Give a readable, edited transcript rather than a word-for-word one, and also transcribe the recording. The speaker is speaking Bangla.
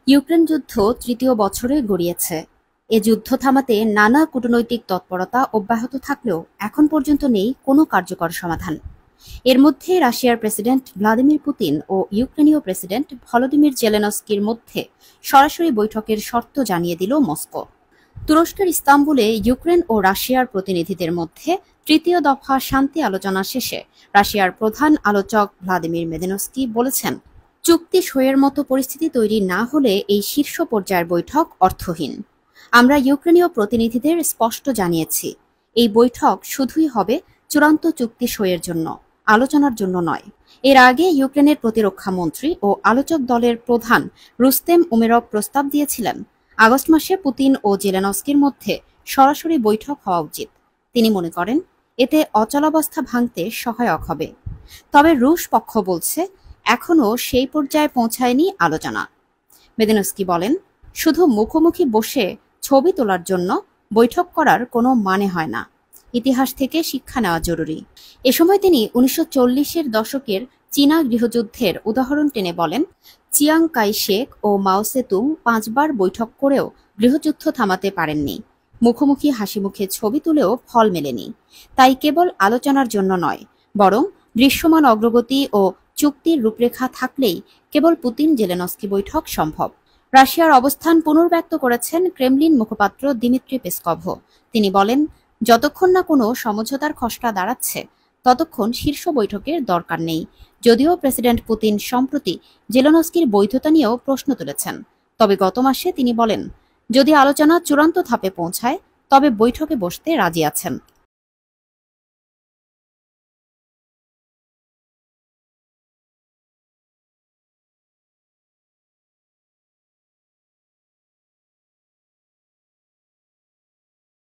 ইউক্রেন যুদ্ধ তৃতীয় বছরে গড়িয়েছে। এ যুদ্ধ থামাতে নানা কূটনৈতিক তৎপরতা অব্যাহত থাকলেও এখন পর্যন্ত নেই কোনো কার্যকর সমাধান। এর মধ্যে রাশিয়ার প্রেসিডেন্ট ভ্লাদিমির পুতিন ও ইউক্রেনীয় প্রেসিডেন্ট ভলোদিমির জেলেনস্কির মধ্যে সরাসরি বৈঠকের শর্ত জানিয়ে দিল মস্কো। তুরস্কের ইস্তাম্বুলে ইউক্রেন ও রাশিয়ার প্রতিনিধিদের মধ্যে তৃতীয় দফা শান্তি আলোচনা শেষে রাশিয়ার প্রধান আলোচক ভ্লাদিমির মেদিনস্কি বলেছেন, চুক্তি সইয়ের মতো পরিস্থিতি তৈরি না হলে এই শীর্ষ পর্যায়ের বৈঠক অর্থহীন। আমরা ইউক্রেনীয় প্রতিনিধিদের স্পষ্ট জানিয়েছি, এই বৈঠক শুধুই হবে চূড়ান্ত চুক্তি সইয়ের জন্য, আলোচনার জন্য নয়। এর আগে ইউক্রেনের প্রতিরক্ষা মন্ত্রী ও আলোচক দলের প্রধান রুস্তেম উমেরভ প্রস্তাব দিয়েছিলেন, আগস্ট মাসে পুতিন ও জেলেনস্কির মধ্যে সরাসরি বৈঠক হওয়া উচিত। তিনি মনে করেন এতে অচলাবস্থা ভাঙতে সহায়ক হবে। তবে রুশ পক্ষ বলছে এখনও সেই পর্যায়ে পৌঁছায়নি আলোচনা। মেদিনস্কি বলেন, শুধু মুখোমুখি বসে ছবি তোলার জন্য বৈঠক করার কোনো মানে হয় না। ইতিহাস থেকে শিক্ষা নেওয়া জরুরি। এ সময় তিনি ১৯৪০-এর দশকের চীনা গৃহযুদ্ধের উদাহরণ টেনে বলেন, চিয়াং কাই শেক ও মাও সেতুং ৫ বার বৈঠক করেও গৃহযুদ্ধ থামাতে পারেননি। মুখোমুখি হাসিমুখে ছবি তুলেও ফল মেলেনি। তাই কেবল আলোচনার জন্য নয়, বরং দৃশ্যমান অগ্রগতি ও চুক্তির রূপরেখা থাকলেই কেবল পুতিন জেলেনস্কি বৈঠক সম্ভব। রাশিয়ার অবস্থান পুনর্ব্যক্ত করেছেন ক্রেমলিন মুখপাত্র দিমিত্রি পেসকভ। তিনি বলেন, যতক্ষণ না কোনো সমঝোতার খসড়া দাঁড়াচ্ছে ততক্ষণ শীর্ষ বৈঠকের দরকার নেই। যদিও প্রেসিডেন্ট পুতিন সম্প্রতি জেলেনস্কির বৈধতা নিয়েও প্রশ্ন তুলেছেন, তবে গত মাসে তিনি বলেন, যদি আলোচনা চূড়ান্ত ধাপে পৌঁছায় তবে বৈঠকে বসতে রাজি আছেন।